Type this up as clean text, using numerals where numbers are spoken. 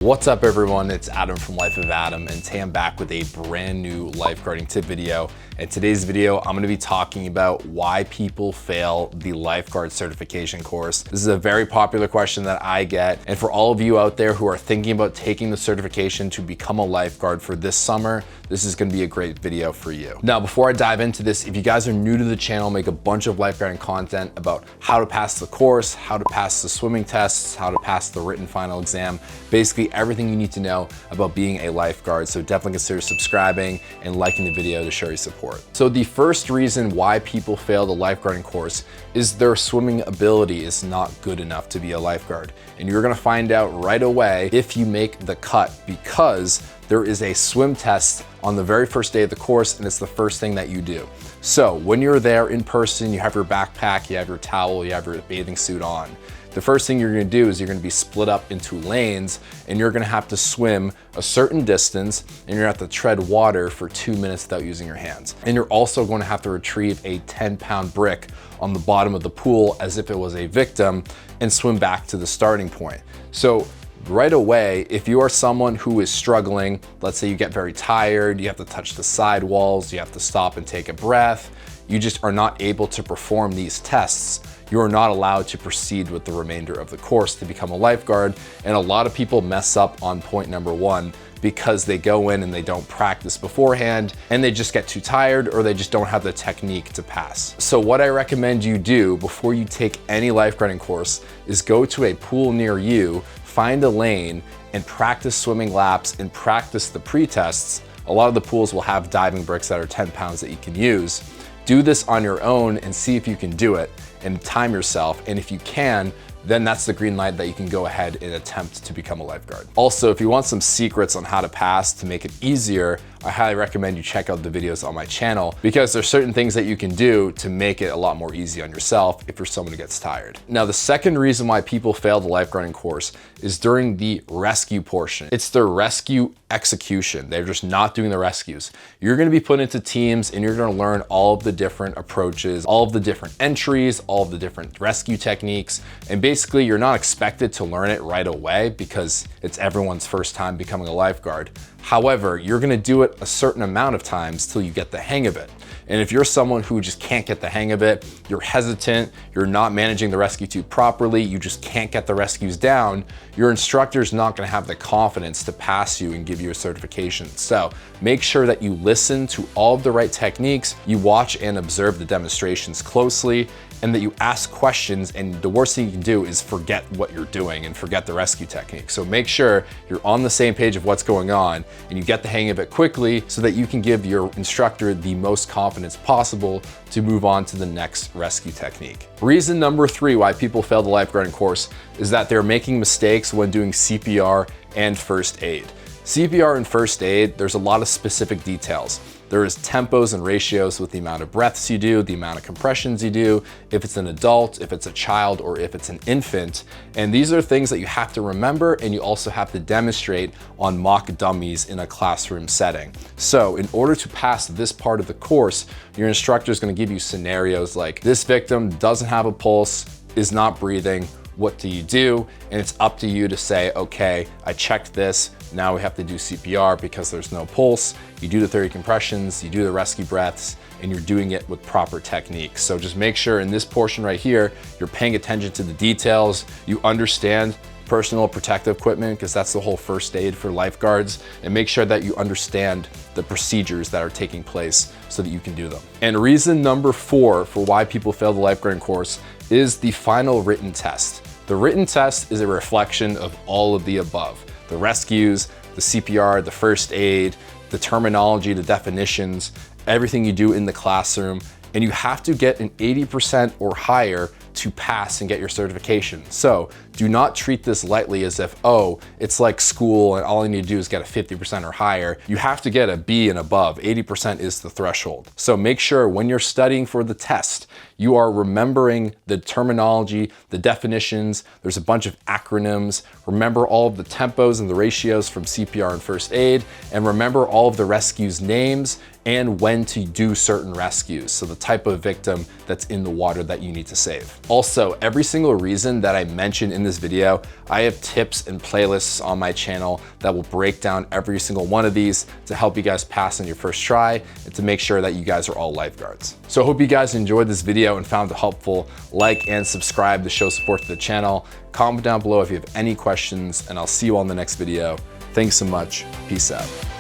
What's up everyone, it's Adam from Life of Adam, and today I'm back with a brand new lifeguarding tip video. In today's video, I'm gonna be talking about why people fail the lifeguard certification course. This is a very popular question that I get, and for all of you out there who are thinking about taking the certification to become a lifeguard for this summer, this is gonna be a great video for you. Now, before I dive into this, if you guys are new to the channel, I make a bunch of lifeguarding content about how to pass the course, how to pass the swimming tests, how to pass the written final exam, basically everything you need to know about being a lifeguard. So definitely consider subscribing and liking the video to show your support. So the first reason why people fail the lifeguarding course is their swimming ability is not good enough to be a lifeguard. And you're gonna find out right away if you make the cut, because there is a swim test on the very first day of the course, and it's the first thing that you do. So when you're there in person, you have your backpack, you have your towel, you have your bathing suit on. The first thing you're gonna do is you're gonna be split up into lanes, and you're gonna have to swim a certain distance, and you're gonna have to tread water for 2 minutes without using your hands. And you're also going to have to retrieve a 10-pound brick on the bottom of the pool as if it was a victim and swim back to the starting point. So right away, if you are someone who is struggling, let's say you get very tired, you have to touch the side walls, you have to stop and take a breath, you just are not able to perform these tests, you are not allowed to proceed with the remainder of the course to become a lifeguard. And a lot of people mess up on point number one because they go in and they don't practice beforehand, and they just get too tired, or they just don't have the technique to pass. So what I recommend you do before you take any lifeguarding course is go to a pool near you, find a lane, and practice swimming laps and practice the pre-tests. A lot of the pools will have diving bricks that are 10 pounds that you can use. Do this on your own and see if you can do it and time yourself. And if you can, then that's the green light that you can go ahead and attempt to become a lifeguard. Also, if you want some secrets on how to pass to make it easier, I highly recommend you check out the videos on my channel, because there's certain things that you can do to make it a lot more easy on yourself if you're someone who gets tired. Now, the second reason why people fail the lifeguarding course is during the rescue portion. It's the rescue execution. They're just not doing the rescues. You're gonna be put into teams, and you're gonna learn all of the different approaches, all of the different entries, all of the different rescue techniques, and basically you're not expected to learn it right away because it's everyone's first time becoming a lifeguard. However, you're gonna do it a certain amount of times till you get the hang of it. And if you're someone who just can't get the hang of it, you're hesitant, you're not managing the rescue tube properly, you just can't get the rescues down, your instructor's not gonna have the confidence to pass you and give you a certification. So make sure that you listen to all of the right techniques, you watch and observe the demonstrations closely, and that you ask questions. And the worst thing you can do is forget what you're doing and forget the rescue technique. So make sure you're on the same page of what's going on and you get the hang of it quickly, so that you can give your instructor the most confidence possible to move on to the next rescue technique. Reason number 3 why people fail the lifeguarding course is that they're making mistakes when doing CPR and first aid. CPR and first aid, there's a lot of specific details. There is tempos and ratios with the amount of breaths you do, the amount of compressions you do, if it's an adult, if it's a child, or if it's an infant. And these are things that you have to remember, and you also have to demonstrate on mock dummies in a classroom setting. So in order to pass this part of the course, your instructor is going to give you scenarios like, this victim doesn't have a pulse, is not breathing, what do you do? And it's up to you to say, okay, I checked this, now we have to do CPR because there's no pulse. You do the 30 compressions, you do the rescue breaths, and you're doing it with proper techniques. So just make sure in this portion right here, you're paying attention to the details, you understand personal protective equipment, because that's the whole first aid for lifeguards, and make sure that you understand the procedures that are taking place so that you can do them. And reason number 4 for why people fail the lifeguarding course is the final written test. The written test is a reflection of all of the above: the rescues, the CPR, the first aid, the terminology, the definitions, everything you do in the classroom, and you have to get an 80% or higher to pass and get your certification. So do not treat this lightly as if, oh, it's like school and all you need to do is get a 50% or higher. You have to get a B and above. 80% is the threshold. So make sure when you're studying for the test, you are remembering the terminology, the definitions. There's a bunch of acronyms. Remember all of the tempos and the ratios from CPR and first aid, and remember all of the rescues names and when to do certain rescues. So the type of victim that's in the water that you need to save. Also, every single reason that I mentioned in in this video, I have tips and playlists on my channel that will break down every single one of these to help you guys pass on your first try and to make sure that you guys are all lifeguards. So I hope you guys enjoyed this video and found it helpful. Like and subscribe to show support to the channel. Comment down below if you have any questions, and I'll see you on the next video. Thanks so much. Peace out.